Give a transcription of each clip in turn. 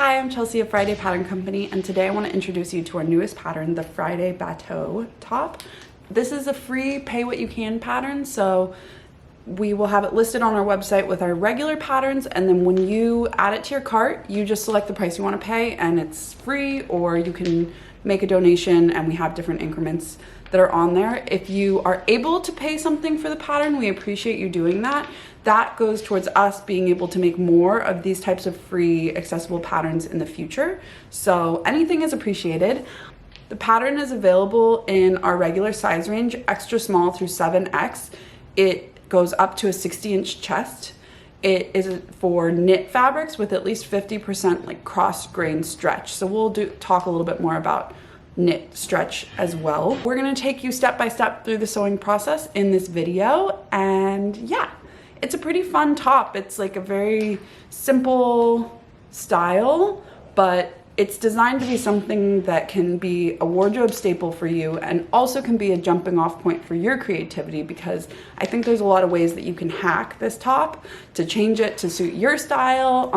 Hi, I'm Chelsea of Friday Pattern Company, and today I want to introduce you to our newest pattern, the Friday Bateau top. This is a free pay what you can pattern, so we will have it listed on our website with our regular patterns, and then when you add it to your cart, you just select the price you want to pay and it's free, or you can make a donation and we have different increments that are on there. If you are able to pay something for the pattern, we appreciate you doing that. That goes towards us being able to make more of these types of free accessible patterns in the future. So anything is appreciated. The pattern is available in our regular size range, extra small through 7X. It goes up to a 60-inch chest. It is for knit fabrics with at least 50% like cross grain stretch. So we'll talk a little bit more about knit stretch as well. We're gonna take you step by step through the sewing process in this video, and yeah, it's a pretty fun top. It's like a very simple style, but it's designed to be something that can be a wardrobe staple for you and also can be a jumping off point for your creativity, because I think there's a lot of ways that you can hack this top to change it to suit your style.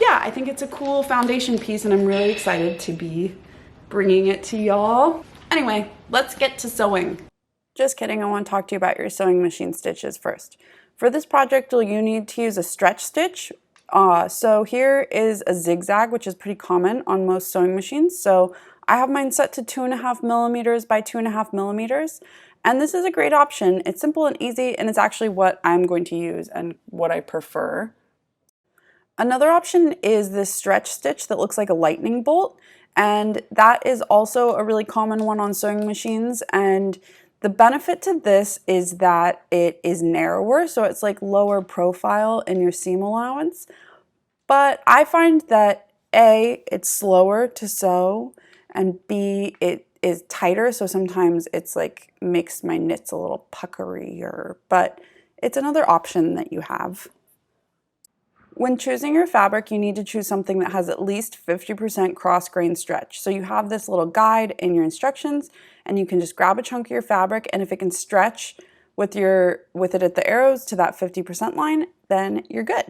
Yeah, I think it's a cool foundation piece and I'm really excited to be bringing it to y'all. Anyway, let's get to sewing. Just kidding, I want to talk to you about your sewing machine stitches first. For this project, you need to use a stretch stitch. So here is a zigzag, which is pretty common on most sewing machines. So I have mine set to 2.5 millimeters by 2.5 millimeters. And this is a great option. It's simple and easy, and it's actually what I'm going to use and what I prefer. Another option is this stretch stitch that looks like a lightning bolt. And that is also a really common one on sewing machines. And the benefit to this is that it is narrower, so it's like lower profile in your seam allowance. But I find that A, it's slower to sew, and B, it is tighter, so sometimes it's like makes my knits a little puckerier, but it's another option that you have. When choosing your fabric, you need to choose something that has at least 50% cross grain stretch. So you have this little guide in your instructions, and you can just grab a chunk of your fabric, and if it can stretch with it at the arrows to that 50% line, then you're good.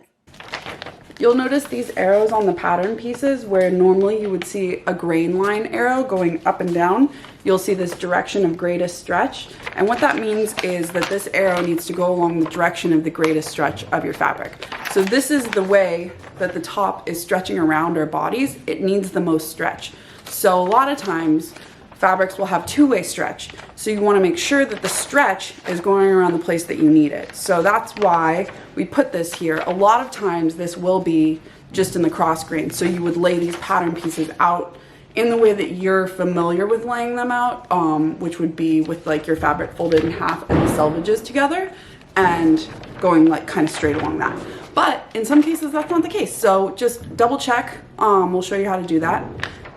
You'll notice these arrows on the pattern pieces where normally you would see a grain line arrow going up and down. You'll see this direction of greatest stretch. And what that means is that this arrow needs to go along the direction of the greatest stretch of your fabric. So this is the way that the top is stretching around our bodies. It needs the most stretch. So a lot of times fabrics will have two-way stretch. So you want to make sure that the stretch is going around the place that you need it. So that's why we put this here. A lot of times this will be just in the cross grain. So you would lay these pattern pieces out in the way that you're familiar with laying them out, which would be with like your fabric folded in half and the selvages together and going like kind of straight along that. But in some cases that's not the case. So just double check. We'll show you how to do that.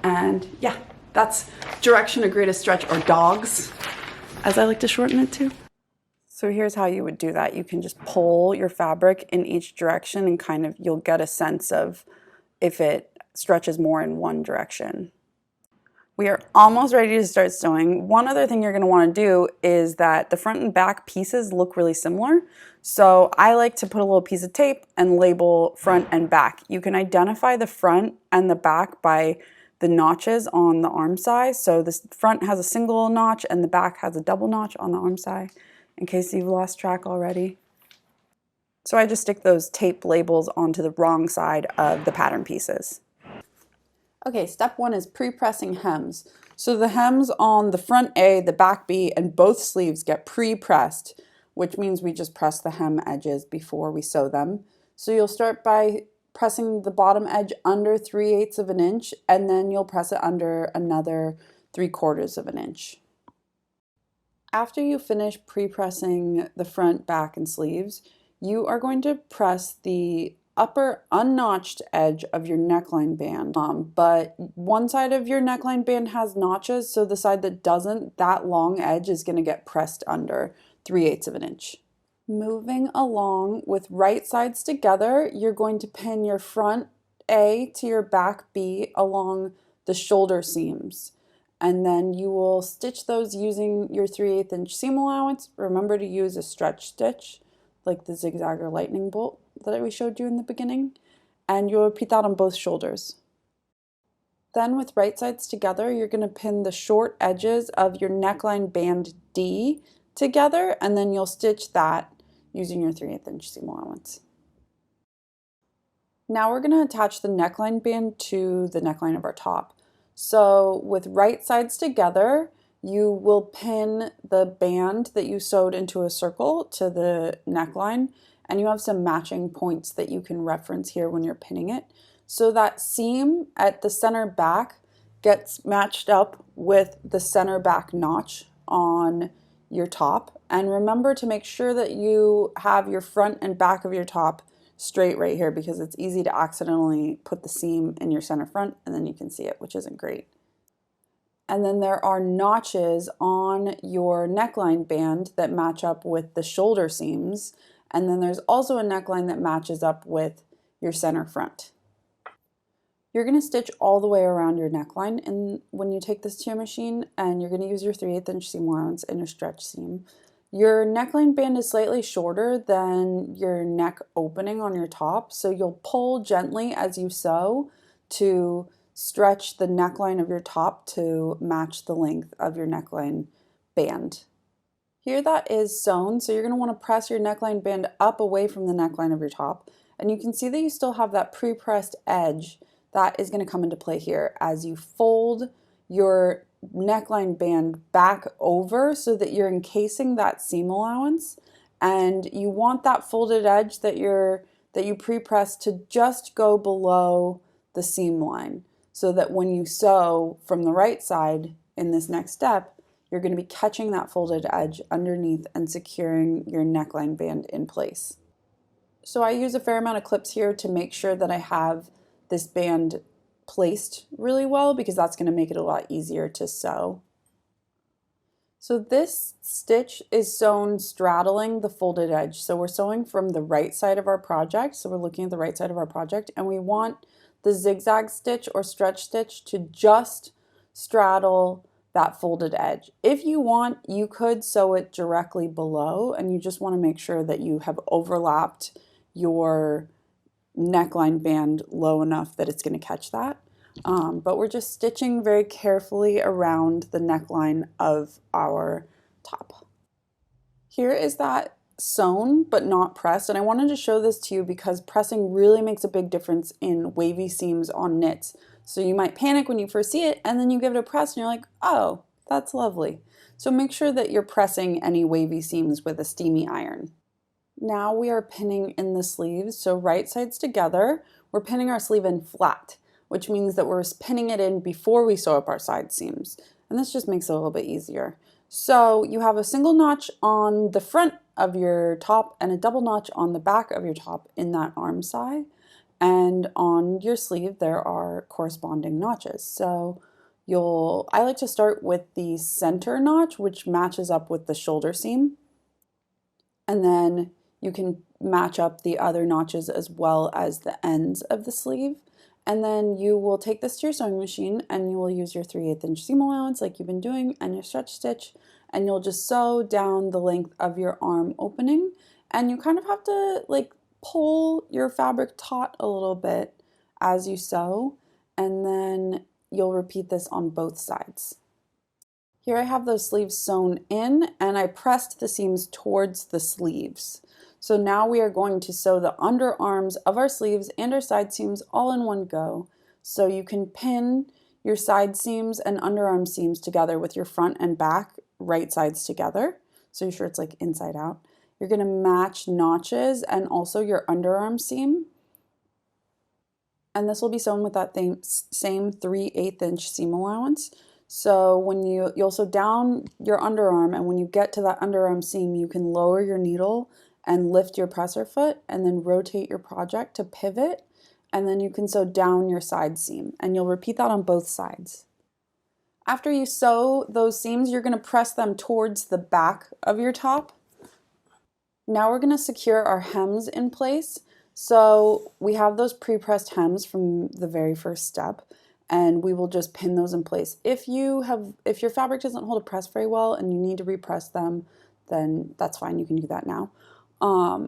And yeah. That's direction of greatest stretch, or dogs, as I like to shorten it to. So here's how you would do that. You can just pull your fabric in each direction and kind of, you'll get a sense of if it stretches more in one direction. We are almost ready to start sewing. One other thing you're going to want to do is that the front and back pieces look really similar. So I like to put a little piece of tape and label front and back. You can identify the front and the back by the notches on the arm size. So the front has a single notch and the back has a double notch on the arm side, in case you've lost track already. So I just stick those tape labels onto the wrong side of the pattern pieces. Okay, step one is pre-pressing hems. So the hems on the front A, the back B, and both sleeves get pre-pressed, which means we just press the hem edges before we sew them. So you'll start by pressing the bottom edge under 3/8 of an inch, and then you'll press it under another 3/4 of an inch. After you finish pre-pressing the front, back, and sleeves, you are going to press the upper unnotched edge of your neckline band. But one side of your neckline band has notches, so the side that doesn't, that long edge is going to get pressed under 3/8 of an inch. Moving along with right sides together, you're going to pin your front A to your back B along the shoulder seams. And then you will stitch those using your 3/8 inch seam allowance. Remember to use a stretch stitch, like the zigzag or lightning bolt that we showed you in the beginning. and you'll repeat that on both shoulders. Then with right sides together, you're going to pin the short edges of your neckline band D together, and then you'll stitch that using your 3/8 inch seam allowance. Now we're going to attach the neckline band to the neckline of our top. So with right sides together, you will pin the band that you sewed into a circle to the neckline, and you have some matching points that you can reference here when you're pinning it. So that seam at the center back gets matched up with the center back notch on your top. And remember to make sure that you have your front and back of your top straight right here, because it's easy to accidentally put the seam in your center front and then you can see it, which isn't great. And then there are notches on your neckline band that match up with the shoulder seams. And then there's also a neckline that matches up with your center front. You're going to stitch all the way around your neckline, and when you take this to your machine, and you're going to use your 3/8 inch seam allowance and your stretch seam. Your neckline band is slightly shorter than your neck opening on your top, so you'll pull gently as you sew to stretch the neckline of your top to match the length of your neckline band. Here that is sewn, so you're going to want to press your neckline band up away from the neckline of your top, and you can see that you still have that pre-pressed edge that is going to come into play here as you fold your neckline band back over so that you're encasing that seam allowance, and you want that folded edge that you pre-pressed to just go below the seam line, so that when you sew from the right side in this next step, you're going to be catching that folded edge underneath and securing your neckline band in place. So I use a fair amount of clips here to make sure that I have this band placed really well, because that's going to make it a lot easier to sew. So this stitch is sewn straddling the folded edge. So we're sewing from the right side of our project. So we're looking at the right side of our project, and we want the zigzag stitch or stretch stitch to just straddle that folded edge. If you want, you could sew it directly below, and you just want to make sure that you have overlapped your neckline band low enough that it's going to catch that. But we're just stitching very carefully around the neckline of our top. Here is that sewn but not pressed, and I wanted to show this to you because pressing really makes a big difference in wavy seams on knits. So you might panic when you first see it, and then you give it a press and you're like, oh, that's lovely. So make sure that you're pressing any wavy seams with a steamy iron. Now we are pinning in the sleeves, so right sides together, we're pinning our sleeve in flat, which means that we're pinning it in before we sew up our side seams. And this just makes it a little bit easier. So you have a single notch on the front of your top and a double notch on the back of your top in that arm side. And on your sleeve, there are corresponding notches. So I like to start with the center notch, which matches up with the shoulder seam. And then you can match up the other notches as well as the ends of the sleeve. And then you will take this to your sewing machine and you will use your 3/8 inch seam allowance like you've been doing and your stretch stitch, and you'll just sew down the length of your arm opening. And you kind of have to like pull your fabric taut a little bit as you sew, and then you'll repeat this on both sides. Here I have those sleeves sewn in, and I pressed the seams towards the sleeves. So now we are going to sew the underarms of our sleeves and our side seams all in one go. So you can pin your side seams and underarm seams together with your front and back right sides together. So you're sure it's like inside out. You're going to match notches and also your underarm seam. And this will be sewn with that same 3/8 inch seam allowance. So when you'll sew down your underarm, and when you get to that underarm seam, you can lower your needle and lift your presser foot and then rotate your project to pivot, and then you can sew down your side seam, and you'll repeat that on both sides. After you sew those seams, you're going to press them towards the back of your top. Now we're going to secure our hems in place. So we have those pre-pressed hems from the very first step, and we will just pin those in place. If your fabric doesn't hold a press very well and you need to repress them, then that's fine, you can do that now.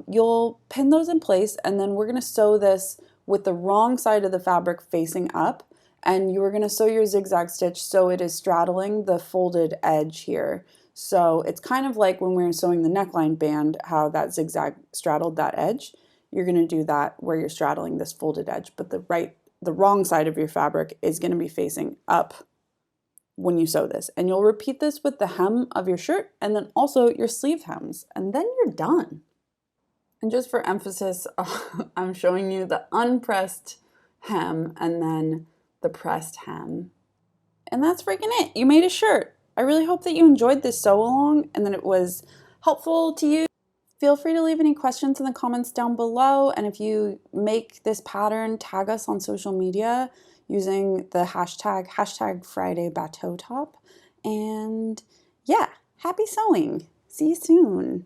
You'll pin those in place, and then we're going to sew this with the wrong side of the fabric facing up, and you are going to sew your zigzag stitch so it is straddling the folded edge here. So it's kind of like when we were sewing the neckline band, how that zigzag straddled that edge. You're going to do that where you're straddling this folded edge, but the wrong side of your fabric is going to be facing up when you sew this. And you'll repeat this with the hem of your shirt and then also your sleeve hems, and then you're done. And just for emphasis, I'm showing you the unpressed hem and then the pressed hem. And that's freaking it. You made a shirt. I really hope that you enjoyed this sew along and that it was helpful to you. Feel free to leave any questions in the comments down below. And if you make this pattern, tag us on social media using the hashtag Friday Bateau top. And yeah, happy sewing. See you soon.